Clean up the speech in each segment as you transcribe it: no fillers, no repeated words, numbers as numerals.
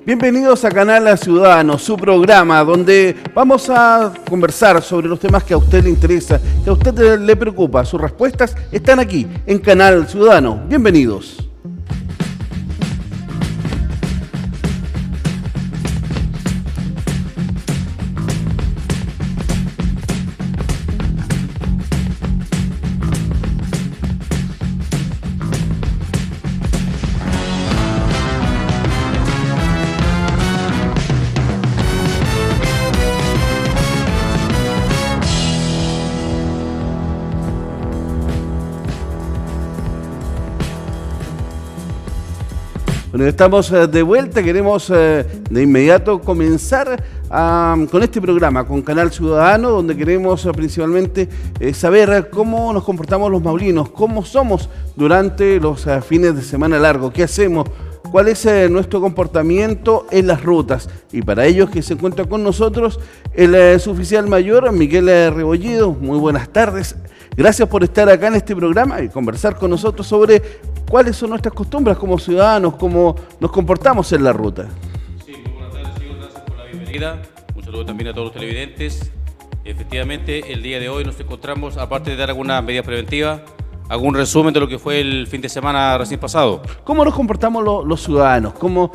Bienvenidos a Canal Ciudadano, su programa donde vamos a conversar sobre los temas que a usted le interesa, que a usted le preocupa. Sus respuestas están aquí en Canal Ciudadano. Bienvenidos. Bueno, estamos de vuelta, queremos de inmediato comenzar con este programa, con Canal Ciudadano, donde queremos principalmente saber cómo nos comportamos los maulinos, cómo somos durante los fines de semana largos, qué hacemos, cuál es nuestro comportamiento en las rutas. Y para ellos que se encuentra con nosotros el suboficial mayor Miguel Rebollido. Muy buenas tardes. Gracias por estar acá en este programa y conversar con nosotros sobre cuáles son nuestras costumbres como ciudadanos, cómo nos comportamos en la ruta. Sí, muy buenas tardes, señor. Gracias por la bienvenida. Un saludo también a todos los televidentes. Efectivamente, el día de hoy nos encontramos, aparte de dar alguna medida preventiva, algún resumen de lo que fue el fin de semana recién pasado. ¿Cómo nos comportamos los ciudadanos? ¿Cómo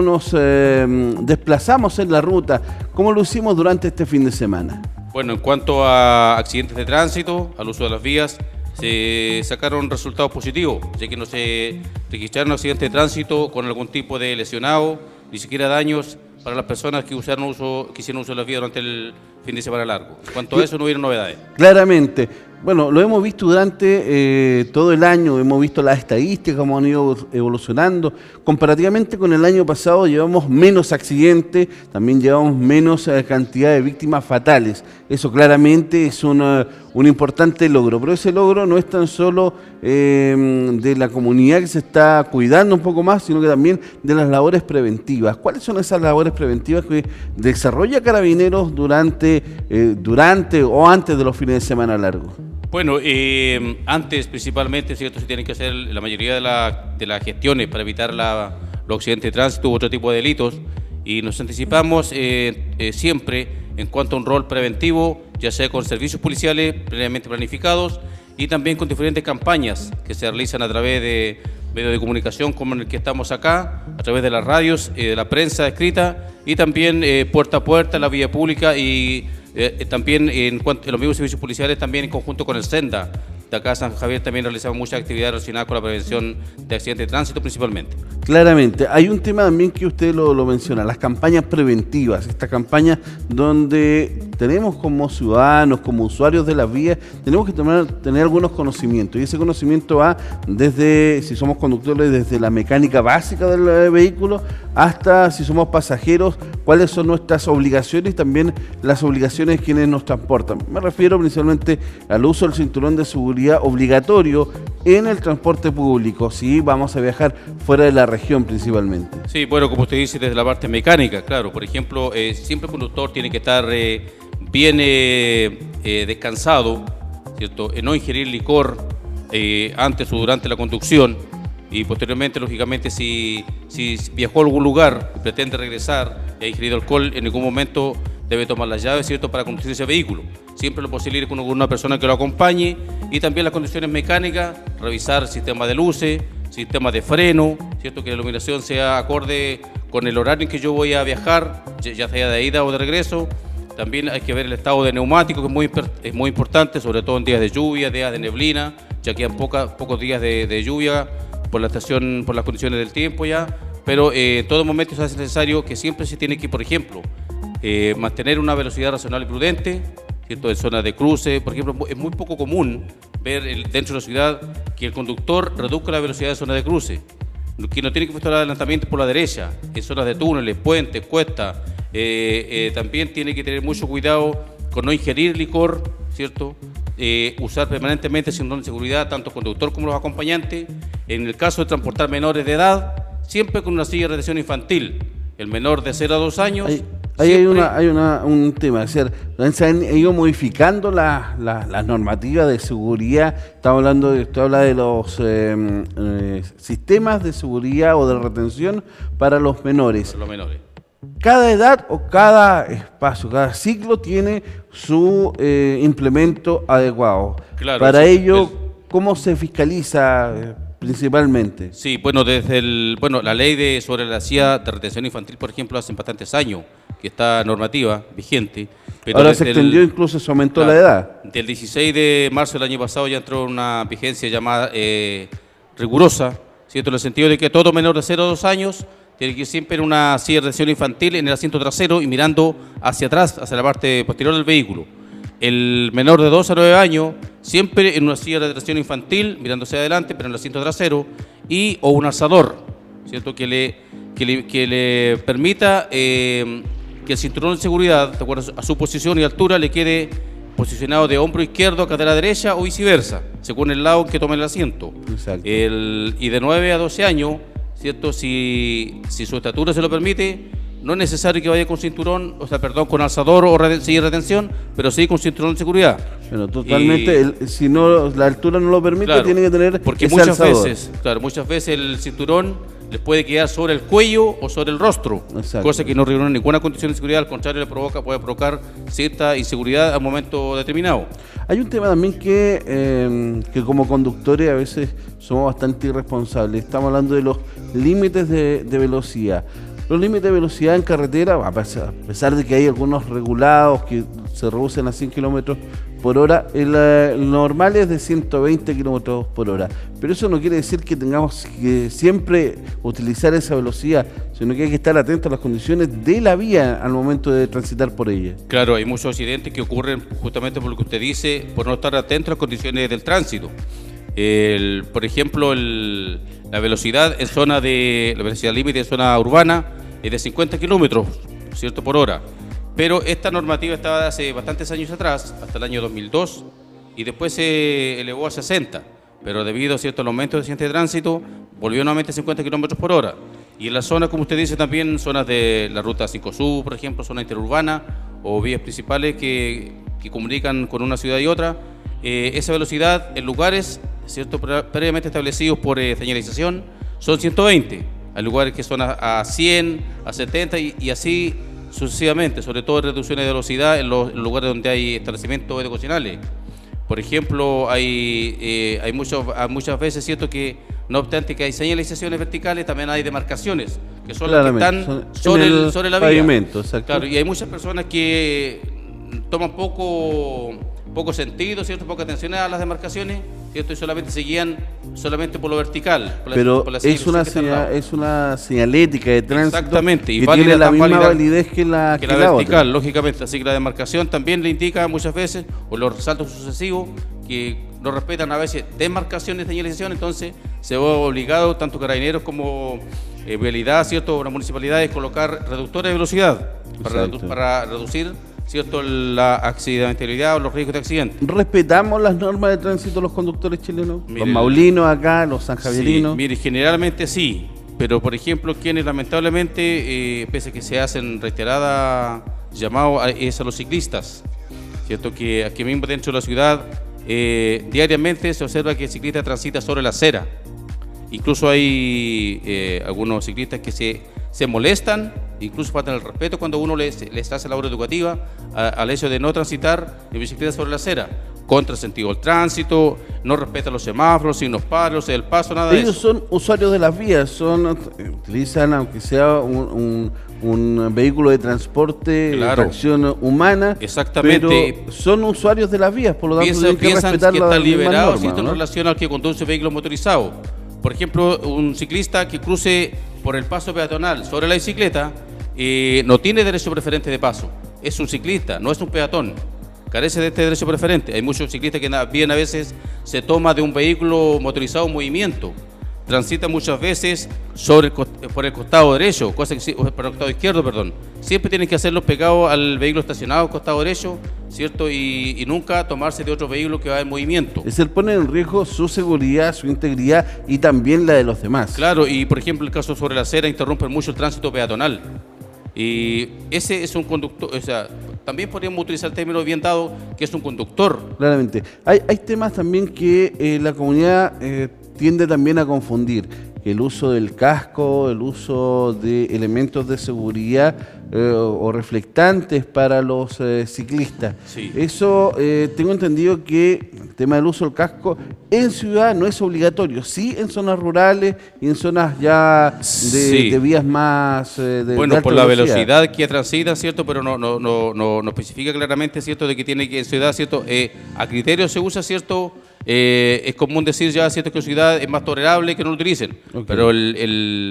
nos desplazamos en la ruta? ¿Cómo lo hicimos durante este fin de semana? Bueno, en cuanto a accidentes de tránsito, al uso de las vías, se sacaron resultados positivos, ya que no se registraron accidentes de tránsito con algún tipo de lesionado, ni siquiera daños para las personas que hicieron uso de las vías durante el fin de semana largo. En cuanto a eso, no hubieron novedades. Claramente. Bueno, lo hemos visto durante todo el año, hemos visto las estadísticas, cómo han ido evolucionando. Comparativamente con el año pasado llevamos menos accidentes, también llevamos menos cantidad de víctimas fatales. Eso claramente es un importante logro, pero ese logro no es tan solo de la comunidad que se está cuidando un poco más, sino que también de las labores preventivas. ¿Cuáles son esas labores preventivas que desarrolla Carabineros durante o antes de los fines de semana largos? Bueno, antes principalmente, ¿cierto?, se tienen que hacer la mayoría de las gestiones para evitar los accidentes de tránsito u otro tipo de delitos, y nos anticipamos siempre en cuanto a un rol preventivo, ya sea con servicios policiales previamente planificados y también con diferentes campañas que se realizan a través de medios de comunicación como en el que estamos acá, a través de las radios, de la prensa escrita y también puerta a puerta en la vía pública y también en los mismos servicios policiales, también en conjunto con el SENDA. De acá San Javier también realizamos muchas actividades relacionadas con la prevención de accidentes de tránsito principalmente. Claramente. Hay un tema también que usted lo menciona, las campañas preventivas, estas campañas donde tenemos como ciudadanos, como usuarios de las vías, tenemos que tener algunos conocimientos, y ese conocimiento va desde, si somos conductores, desde la mecánica básica del vehículo, hasta si somos pasajeros, cuáles son nuestras obligaciones y también las obligaciones de quienes nos transportan. Me refiero principalmente al uso del cinturón de seguridad obligatorio en el transporte público, si vamos a viajar fuera de la región principalmente. Sí, bueno, como usted dice, desde la parte mecánica, claro. Por ejemplo, siempre el conductor tiene que estar bien descansado, ¿cierto? No ingerir licor antes o durante la conducción, y posteriormente, lógicamente, si viajó a algún lugar y pretende regresar e ha ingerido alcohol, en ningún momento debe tomar las llaves, ¿cierto?, para conducir ese vehículo. Siempre lo posible ir con una persona que lo acompañe, y también las condiciones mecánicas, revisar sistema de luces, sistema de freno, ¿cierto?, que la iluminación sea acorde con el horario en que yo voy a viajar, ya sea de ida o de regreso. También hay que ver el estado de neumático, que es muy importante, sobre todo en días de lluvia, días de neblina, ya quedan pocos días de lluvia por las condiciones del tiempo ya, pero en todo momento es necesario que siempre se tiene que, por ejemplo, mantener una velocidad razonable y prudente, ¿cierto?, en zonas de cruce. Por ejemplo, es muy poco común ver dentro de la ciudad que el conductor reduzca la velocidad en zonas de cruce, que no tiene que efectuar adelantamientos por la derecha, en zonas de túneles, puentes, cuestas. También tiene que tener mucho cuidado con no ingerir licor, ¿cierto?, usar permanentemente cinturón de seguridad, tanto el conductor como los acompañantes. En el caso de transportar menores de edad, siempre con una silla de retención infantil. El menor de 0 a 2 años Ahí hay un tema, es decir, se han ido modificando las normativas de seguridad. Usted habla de los sistemas de seguridad o de retención para los menores. Para los menores. Cada edad o cada espacio, cada ciclo tiene su implemento adecuado. Claro, para ello, ¿cómo se fiscaliza principalmente? Sí, bueno, la ley sobre la CIA de retención infantil, por ejemplo, hace bastantes años que está normativa vigente. Pero ahora se extendió, incluso se aumentó la edad. Del 16 de marzo del año pasado ya entró una vigencia llamada rigurosa, ¿cierto? En el sentido de que todo menor de 0 a 2 años tiene que ir siempre en una silla de retención infantil en el asiento trasero y mirando hacia atrás, hacia la parte posterior del vehículo. El menor de 2 a 9 años siempre en una silla de retención infantil, mirándose adelante, pero en el asiento trasero, o un alzador, ¿cierto? Que le permita que el cinturón de seguridad, de acuerdo a su posición y altura, le quede posicionado de hombro izquierdo a cadera derecha o viceversa, según el lado en que tome el asiento. Exacto. Y de 9 a 12 años, ¿cierto? Si su estatura se lo permite, no es necesario que vaya con cinturón, con alzador o silla de retención, pero sí con cinturón de seguridad. Pero totalmente, si no la altura no lo permite, claro, tiene que tener porque ese muchas alzador. Muchas veces el cinturón les puede quedar sobre el cuello o sobre el rostro. Exacto. Cosa que no reúne ninguna condición de seguridad, al contrario, puede provocar cierta inseguridad a un momento determinado. Hay un tema también que como conductores a veces somos bastante irresponsables. Estamos hablando de los límites de velocidad. Los límites de velocidad en carretera, a pesar de que hay algunos regulados que se reducen a 100 kilómetros por hora, el normal es de 120 kilómetros por hora. Pero eso no quiere decir que tengamos que siempre utilizar esa velocidad, sino que hay que estar atentos a las condiciones de la vía al momento de transitar por ella. Claro, hay muchos accidentes que ocurren justamente por lo que usted dice, por no estar atento a las condiciones del tránsito. Por ejemplo, la velocidad límite en zona urbana es de 50 kilómetros, ¿cierto?, por hora. Pero esta normativa estaba hace bastantes años atrás, hasta el año 2002, y después se elevó a 60. Pero debido a ciertos aumentos de accidentes de tránsito, volvió nuevamente a 50 kilómetros por hora. Y en la zona, como usted dice, también zonas de la ruta 5 Sur, por ejemplo, zona interurbana o vías principales que comunican con una ciudad y otra, esa velocidad en lugares, ¿cierto?, previamente establecidos por señalización, son 120. Hay lugares que son a 100, a 70 y así sucesivamente, sobre todo reducciones de velocidad en los lugares donde hay establecimientos educacionales. Por ejemplo, hay muchas veces, ¿cierto?, que no obstante que hay señalizaciones verticales, también hay demarcaciones, que son las que están sobre la vía. Pavimento, exacto. Claro, y hay muchas personas que toman poco sentido, ¿cierto?, poca atención a las demarcaciones, ¿cierto?, y solamente se guían por lo vertical. Pero es una señalética de tránsito. Exactamente, y que tiene la misma validez que la vertical, otra. lógicamente. Así que la demarcación también le indica muchas veces, o los resaltos sucesivos, que no respetan a veces demarcaciones de señalización, entonces se ve obligado, tanto carabineros como vialidad, ¿cierto?, o las municipalidades, colocar reductores de velocidad para reducir, ¿cierto?, la accidentalidad o los riesgos de accidente. ¿Respetamos las normas de tránsito los conductores chilenos? Los maulinos acá, los sanjavierinos. Sí, mire, generalmente sí, pero por ejemplo, quienes lamentablemente, pese a que se hacen reiteradas llamados es a los ciclistas, ¿cierto?, que aquí mismo dentro de la ciudad diariamente se observa que el ciclista transita sobre la acera. Incluso hay algunos ciclistas que se molestan, incluso faltan el respeto cuando uno les hace labor educativa al hecho de no transitar en bicicleta sobre la acera, contra el sentido del tránsito, no respeta los semáforos, signos paros, el paso, nada de eso. Ellos son usuarios de las vías, utilizan, aunque sea un vehículo de transporte, claro, tracción humana, exactamente, pero son usuarios de las vías, por lo tanto piensan que respetar que están liberados, normas, ¿no?, en relación al que conduce vehículos motorizados. Por ejemplo, un ciclista que cruce por el paso peatonal sobre la bicicleta no tiene derecho preferente de paso. Es un ciclista, no es un peatón. Carece de este derecho preferente. Hay muchos ciclistas que bien a veces se toma de un vehículo motorizado en movimiento. Transita muchas veces por el costado derecho, por el costado izquierdo, perdón. Siempre tienen que hacerlo pegado al vehículo estacionado, costado derecho, ¿cierto? Y nunca tomarse de otro vehículo que va en movimiento. Es el poner en riesgo su seguridad, su integridad y también la de los demás. Claro, y por ejemplo el caso sobre la acera interrumpe mucho el tránsito peatonal. Y ese es un conductor, o sea, también podríamos utilizar el término bien dado, que es un conductor. Claramente. Hay temas también que la comunidad tiende también a confundir. El uso del casco, el uso de elementos de seguridad o reflectantes para los ciclistas. Sí. Eso tengo entendido que el tema del uso del casco en ciudad no es obligatorio, sí en zonas rurales y en zonas ya de vías más bueno, de por alta la velocidad que transita, ¿cierto? Pero no especifica claramente, ¿cierto? De que tiene que en ciudad, ¿cierto? A criterio se usa, ¿cierto? Es común decir ya, ¿cierto? Que en ciudad es más tolerable que no lo utilicen. Okay. Pero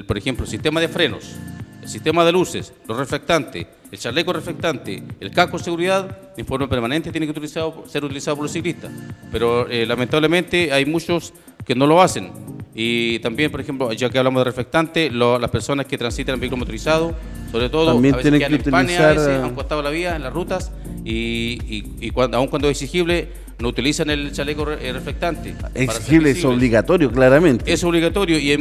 por ejemplo, el sistema de frenos, el sistema de luces, los reflectantes, el chaleco reflectante, el casco de seguridad, en forma permanente tiene que ser utilizado por los ciclistas. Pero lamentablemente hay muchos que no lo hacen. Y también, por ejemplo, ya que hablamos de reflectante, las personas que transitan en vehículo motorizado, sobre todo, también a veces tienen que utilizar... a veces han costado la vía en las rutas y aun cuando es exigible, no utilizan el chaleco reflectante. Exigible, es obligatorio, claramente. Es obligatorio y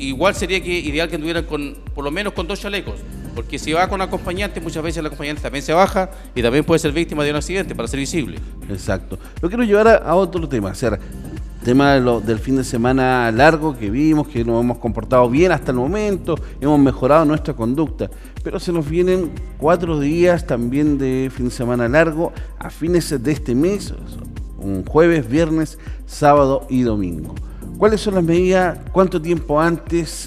igual sería ideal que tuvieran por lo menos con 2 chalecos, porque si va con acompañante, muchas veces el acompañante también se baja y también puede ser víctima de un accidente para ser visible. Exacto. Lo quiero llevar a otro tema, tema del fin de semana largo que vimos, que nos hemos comportado bien hasta el momento, hemos mejorado nuestra conducta, pero se nos vienen 4 días también de fin de semana largo a fines de este mes, un jueves, viernes, sábado y domingo. ¿Cuáles son las medidas? ¿Cuánto tiempo antes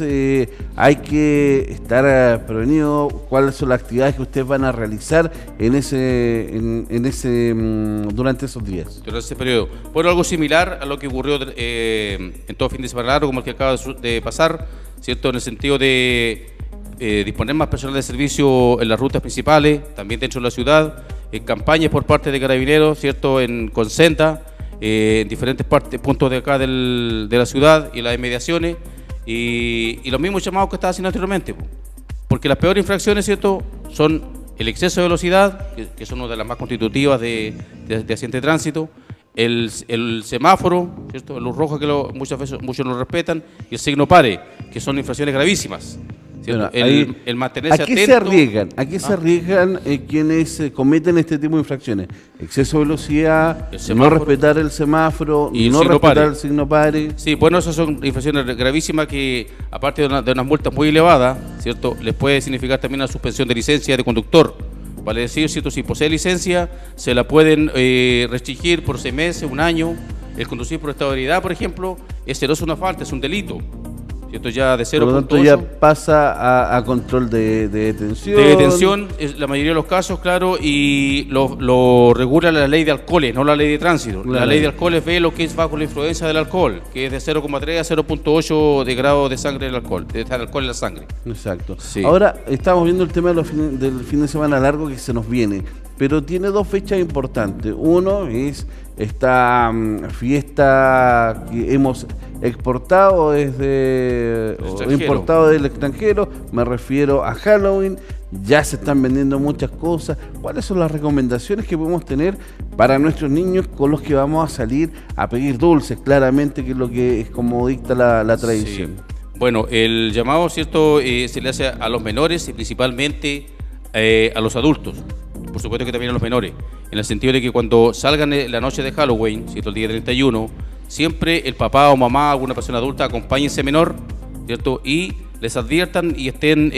hay que estar prevenido? ¿Cuáles son las actividades que ustedes van a realizar durante esos días? Durante ese periodo. Bueno, algo similar a lo que ocurrió en todo fin de semana largo, como el que acaba de pasar, ¿cierto? En el sentido de disponer más personal de servicio en las rutas principales, también dentro de la ciudad, campañas por parte de Carabineros, ¿cierto? Con Senda, en diferentes puntos de acá de la ciudad y las inmediaciones, y los mismos llamados que estaba haciendo anteriormente, porque las peores infracciones, ¿cierto?, son el exceso de velocidad, que son una de las más constitutivas de accidente de tránsito, el semáforo, ¿cierto?, la luz roja que muchas veces muchos no respetan, y el signo pare, que son infracciones gravísimas. Bueno, el mantenerse atento. ¿A qué se arriesgan quienes cometen este tipo de infracciones? Exceso de velocidad, no respetar el semáforo, y no respetar el signo pare. Sí, bueno, esas son infracciones gravísimas que, aparte de unas multas muy elevadas, ¿cierto?, les puede significar también una suspensión de licencia de conductor. Vale decir, ¿cierto?, si posee licencia, se la pueden restringir por 6 meses, 1 año. El conducir por estado de ebriedad, por ejemplo, ese no es una falta, es un delito. ¿Cierto? Ya de 0.8. Por lo tanto, ya pasa a control de detención. De detención, la mayoría de los casos, claro, y lo regula la ley de alcoholes, no la ley de tránsito. La ley de alcoholes ve lo que es bajo la influencia del alcohol, que es de 0.3 a 0.8 de grado de sangre del alcohol, de alcohol en la sangre. Exacto. Sí. Ahora, estamos viendo el tema del fin de semana largo que se nos viene, pero tiene 2 fechas importantes. Uno es esta fiesta que hemos exportado importado del extranjero, me refiero a Halloween. Ya se están vendiendo muchas cosas. ¿Cuáles son las recomendaciones que podemos tener para nuestros niños con los que vamos a salir a pedir dulces? Claramente, que es lo que es como dicta la tradición. Sí. Bueno, el llamado, ¿cierto?, se le hace a los menores y principalmente a los adultos. Por supuesto que también a los menores, en el sentido de que cuando salgan la noche de Halloween, ¿cierto?, el día 31, siempre el papá o mamá, alguna persona adulta, acompañe a ese menor, ¿cierto?, y les adviertan y estén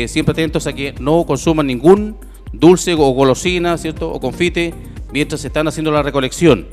siempre atentos a que no consuman ningún dulce o golosina, ¿cierto?, o confite mientras se están haciendo la recolección.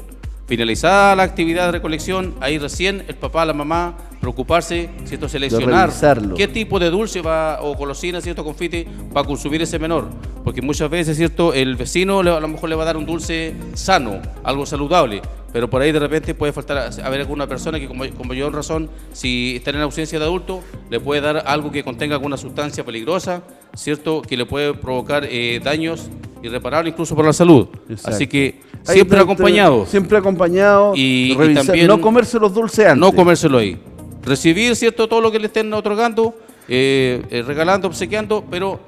Finalizada la actividad de recolección, ahí recién el papá, la mamá, preocuparse, ¿cierto?, seleccionar qué tipo de dulce o golosina, ¿cierto?, confite va a consumir ese menor, porque muchas veces, ¿cierto?, el vecino a lo mejor le va a dar un dulce sano, algo saludable, pero por ahí de repente puede faltar haber alguna persona que, como yo en razón, si está en ausencia de adulto, le puede dar algo que contenga alguna sustancia peligrosa, ¿cierto?, que le puede provocar daños irreparables incluso por la salud. Exacto. Así que siempre acompañado. Siempre acompañado y también no comerse los dulces antes. No comérselo ahí. Recibir, ¿cierto?, todo lo que le estén otorgando, regalando, obsequiando, pero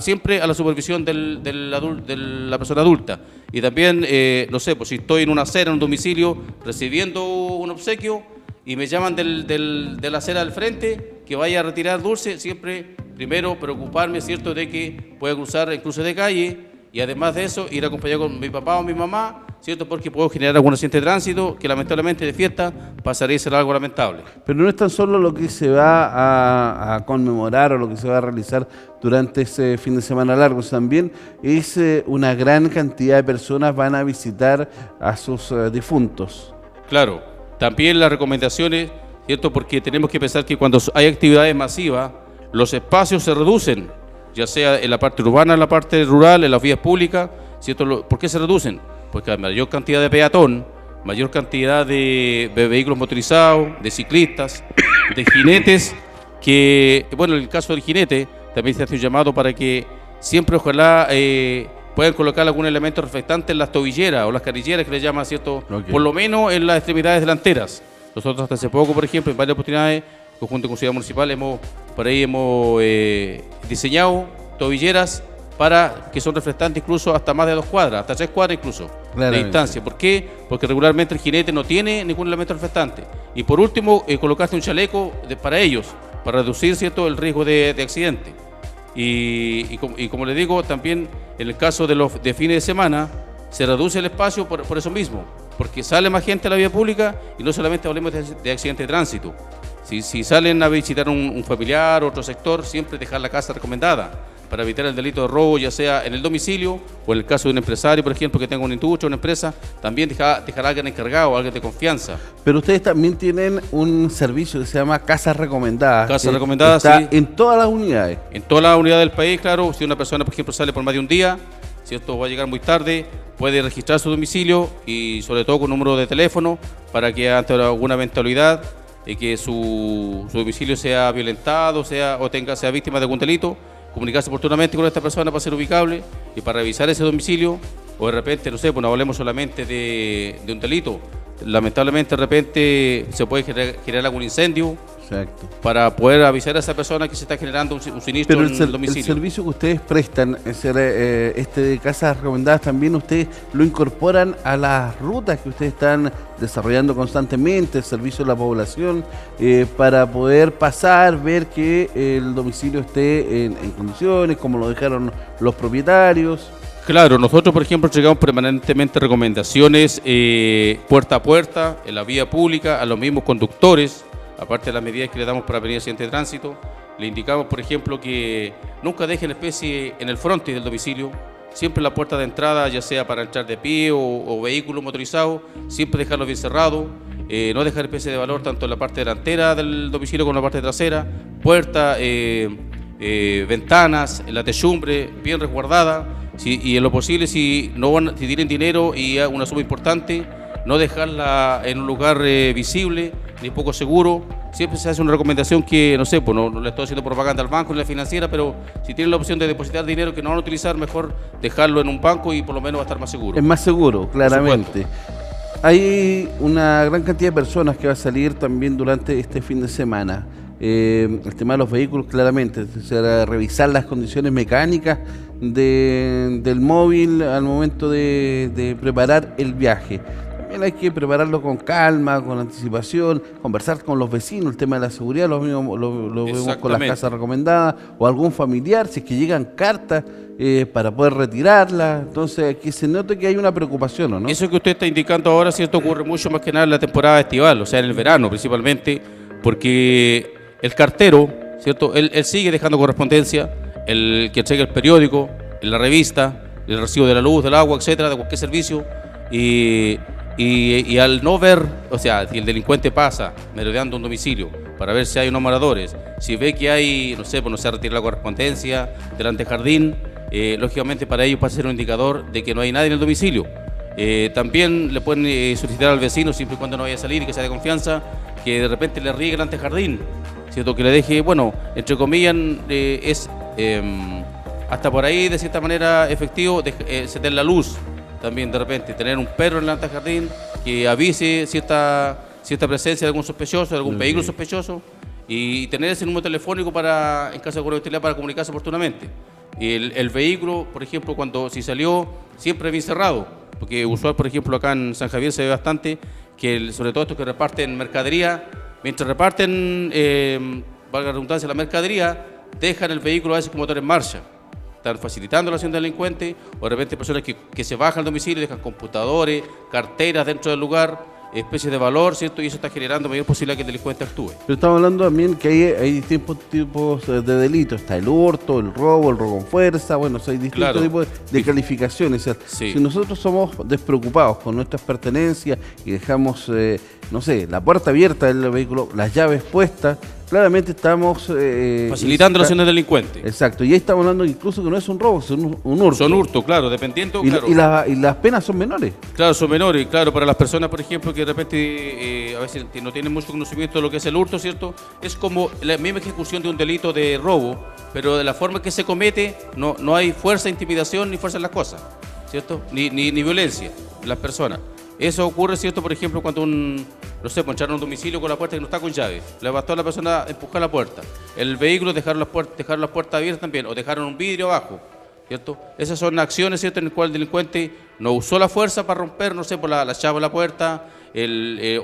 siempre a la supervisión de la persona adulta. Y también, no sé, pues si estoy en una acera, en un domicilio, recibiendo un obsequio y me llaman de la acera del frente, que vaya a retirar dulce, siempre primero preocuparme, ¿cierto?, de que pueda cruzar el cruce de calle y además de eso ir acompañado con mi papá o mi mamá, ¿cierto?, porque puedo generar algún accidente de tránsito que lamentablemente de fiesta pasaría a ser algo lamentable. Pero no es tan solo lo que se va a conmemorar o lo que se va a realizar durante ese fin de semana largo, también es una gran cantidad de personas van a visitar a sus difuntos. Claro, también las recomendaciones, ¿cierto?, porque tenemos que pensar que cuando hay actividades masivas, los espacios se reducen, ya sea en la parte urbana, en la parte rural, en las vías públicas, ¿cierto? ¿Por qué se reducen? Porque hay mayor cantidad de peatón, mayor cantidad de vehículos motorizados, de ciclistas, de jinetes, que, bueno, en el caso del jinete, también se hace un llamado para que siempre ojalá puedan colocar algún elemento reflectante en las tobilleras o las canilleras que le llaman, ¿cierto? Okay. Por lo menos en las extremidades delanteras. Nosotros hasta hace poco, por ejemplo, en varias oportunidades, conjunto con Ciudad Municipal, hemos diseñado tobilleras que son reflectantes incluso hasta más de 2 cuadras, hasta 3 cuadras incluso de distancia. ¿Por qué? Porque regularmente el jinete no tiene ningún elemento reflectante. Y por último, colocaste un chaleco para ellos, para reducir, ¿cierto?, el riesgo de accidente. Y como les digo, también en el caso de fines de semana, se reduce el espacio por eso mismo, porque sale más gente a la vía pública y no solamente hablemos de accidente de tránsito. Si salen a visitar un familiar o otro sector, siempre dejar la casa recomendada para evitar el delito de robo, ya sea en el domicilio o en el caso de un empresario, por ejemplo, que tenga una industria, una empresa, también dejar a alguien encargado, alguien de confianza. Pero ustedes también tienen un servicio que se llama Casas Recomendadas. Casas Recomendadas, está sí. En todas las unidades. En todas las unidades del país, claro. Si una persona, por ejemplo, sale por más de un día, ¿cierto?, va a llegar muy tarde, puede registrar su domicilio y sobre todo con número de teléfono para que ante alguna eventualidad que su domicilio sea violentado, sea víctima de algún delito, comunicarse oportunamente con esta persona para ser ubicable y para revisar ese domicilio, o de repente, no sé, pues no hablemos solamente de un delito, lamentablemente de repente se puede generar algún incendio. Exacto. Para poder avisar a esa persona que se está generando un sinistro en el domicilio. El servicio que ustedes prestan, de Casas Recomendadas, también ustedes lo incorporan a las rutas que ustedes están desarrollando constantemente, el servicio a la población, para poder pasar, ver que el domicilio esté en condiciones, como lo dejaron los propietarios. Claro, nosotros, por ejemplo, llegamos permanentemente recomendaciones puerta a puerta, en la vía pública, a los mismos conductores. Aparte de las medidas que le damos para prevenir accidentes de tránsito, le indicamos, por ejemplo, que nunca dejen especie en el frontis del domicilio, siempre la puerta de entrada, ya sea para entrar de pie o vehículo motorizado, siempre dejarlo bien cerrado, no dejar especie de valor tanto en la parte delantera del domicilio como en la parte trasera, puerta, ventanas, la techumbre bien resguardada, y en lo posible, si tienen dinero y una suma importante, no dejarla en un lugar visible ni poco seguro. Siempre se hace una recomendación que, no sé, pues no le estoy haciendo propaganda al banco ni a la financiera, pero si tienen la opción de depositar dinero que no van a utilizar, mejor dejarlo en un banco y por lo menos va a estar más seguro. Es más seguro, claramente. Hay una gran cantidad de personas que va a salir también durante este fin de semana. El tema de los vehículos, claramente, será revisar las condiciones mecánicas del móvil al momento de preparar el viaje. También hay que prepararlo con calma, con anticipación, conversar con los vecinos, el tema de la seguridad, lo vemos con las casas recomendadas, o algún familiar, si es que llegan cartas para poder retirarlas. Entonces, que se note que hay una preocupación, ¿o no? Eso que usted está indicando ahora, ¿cierto?, ocurre mucho más que nada en la temporada estival, o sea, en el verano principalmente, porque el cartero, ¿cierto?, él sigue dejando correspondencia, el que entrega el periódico, la revista, el recibo de la luz, del agua, etcétera, de cualquier servicio, y al no ver, o sea, si el delincuente pasa merodeando un domicilio para ver si hay unos moradores, si ve que hay, no sé, pues no se retira la correspondencia delante del jardín, lógicamente para ellos pasa a ser un indicador de que no hay nadie en el domicilio. También le pueden solicitar al vecino, siempre y cuando no vaya a salir y que sea de confianza, que de repente le riegue el antejardín, ¿cierto?, que le deje, bueno, entre comillas, hasta por ahí de cierta manera efectivo, se den la luz. También de repente tener un perro en el antejardín que avise cierta presencia de algún sospechoso, de algún vehículo sospechoso, y tener ese número telefónico para, en caso de alguna eventualidad, para comunicarse oportunamente. Y el vehículo, por ejemplo, si salió, siempre bien cerrado, porque usual, por ejemplo, acá en San Javier se ve bastante que sobre todo estos que reparten mercadería, mientras reparten, valga la redundancia, la mercadería, dejan el vehículo a veces con motor en marcha. Están facilitando la acción del delincuente, o de repente personas que se bajan al domicilio y dejan computadores, carteras dentro del lugar, especies de valor, ¿cierto? Y eso está generando mayor posibilidad que el delincuente actúe. Pero estamos hablando también que hay distintos tipos de delitos. Está el hurto, el robo con fuerza, bueno, hay distintos tipos de calificaciones. O sea, sí. Si nosotros somos despreocupados con nuestras pertenencias y dejamos, no sé, la puerta abierta del vehículo, las llaves puestas, claramente estamos... facilitando la acción del delincuente. Exacto, y ahí estamos hablando incluso que no es un robo, es un hurto. Son hurto, claro, dependiendo... Y las penas son menores. Claro, son menores, claro, para las personas, por ejemplo, que de repente a veces no tienen mucho conocimiento de lo que es el hurto, ¿cierto? Es como la misma ejecución de un delito de robo, pero de la forma que se comete no hay fuerza, intimidación, ni fuerza en las cosas, ¿cierto? Ni violencia en las personas. Eso ocurre, ¿cierto? Por ejemplo, cuando no sé, entraron a un domicilio con la puerta que no está con llave. Le bastó a la persona empujar la puerta. El vehículo dejaron las puertas abiertas también, o dejaron un vidrio abajo, ¿cierto? Esas son acciones, ¿cierto?, en las cuales el delincuente no usó la fuerza para romper, no sé, por la llave de la puerta, o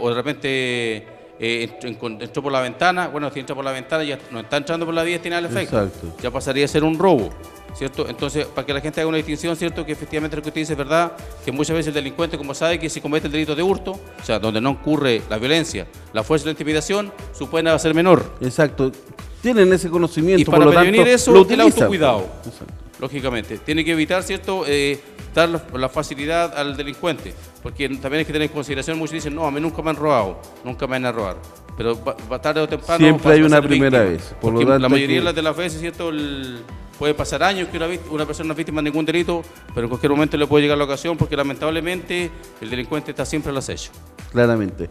de repente entró por la ventana. Bueno, si entra por la ventana ya no está entrando por la vía, tiene el efecto. Exacto. Ya pasaría a ser un robo, ¿cierto? Entonces, para que la gente haga una distinción, ¿cierto?, que efectivamente lo que usted dice es verdad, que muchas veces el delincuente, como sabe que si comete el delito de hurto, o sea, donde no ocurre la violencia, la fuerza y la intimidación, su pena va a ser menor. Exacto. Tienen ese conocimiento, y para prevenir eso, el autocuidado, exacto, lógicamente. Tiene que evitar, ¿cierto?, dar la facilidad al delincuente, porque también hay que tener en consideración, muchos dicen, no, a mí nunca me han robado, nunca me van a robar. Pero tarde o temprano siempre hay una primera vez. Porque la mayoría de las veces, ¿cierto?, puede pasar años que una persona no es víctima de ningún delito, pero en cualquier momento le puede llegar la ocasión, porque lamentablemente el delincuente está siempre al acecho. Claramente.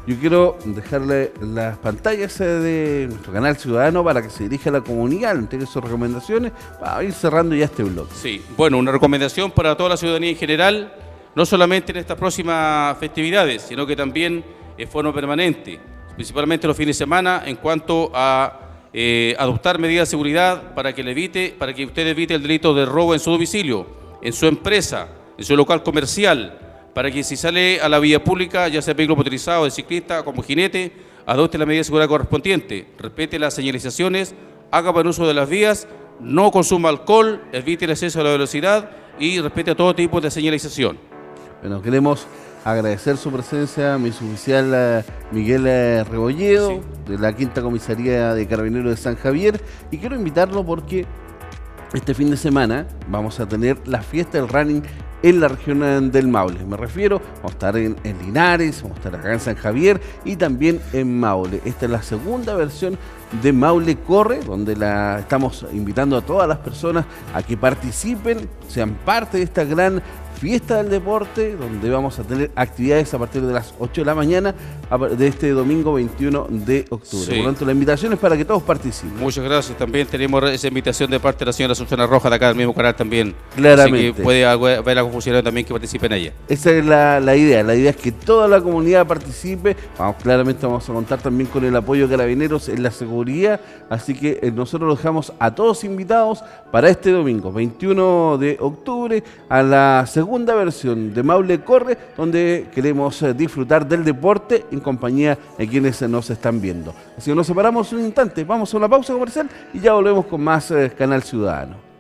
Yo quiero dejarle las pantallas de nuestro canal Ciudadano para que se dirija a la comunidad, entregue sus recomendaciones, para ir cerrando ya este bloque. Sí, bueno, una recomendación para toda la ciudadanía en general, no solamente en estas próximas festividades, sino que también en forma permanente, principalmente los fines de semana, en cuanto a adoptar medidas de seguridad para que usted evite el delito de robo en su domicilio, en su empresa, en su local comercial, para que si sale a la vía pública, ya sea vehículo motorizado, de ciclista, como jinete, adopte la medida de seguridad correspondiente, respete las señalizaciones, haga buen uso de las vías, no consuma alcohol, evite el exceso de la velocidad y respete todo tipo de señalización. Bueno, queremos agradecer su presencia, mi suboficial Miguel Rebolledo, sí, de la Quinta Comisaría de Carabineros de San Javier, y quiero invitarlo porque este fin de semana vamos a tener la fiesta del running en la región del Maule. Me refiero, vamos a estar en Linares, vamos a estar acá en San Javier y también en Maule. Esta es la segunda versión de Maule Corre, donde estamos invitando a todas las personas a que participen, sean parte de esta gran fiesta del deporte, donde vamos a tener actividades a partir de las 8 de la mañana de este domingo 21 de octubre. Sí. Por lo tanto, la invitación es para que todos participen. Muchas gracias. También tenemos esa invitación de parte de la señora Susana Roja, de acá del mismo canal también. Claramente. Así que puede ver la confusión también que participen en ella. Esa es la idea. La idea es que toda la comunidad participe. Claramente vamos a contar también con el apoyo de Carabineros en la seguridad. Así que nosotros los dejamos a todos invitados para este domingo, 21 de octubre, a la segunda versión de Maule Corre, donde queremos disfrutar del deporte en compañía de quienes nos están viendo. Así que nos separamos un instante, vamos a una pausa comercial y ya volvemos con más Canal Ciudadano.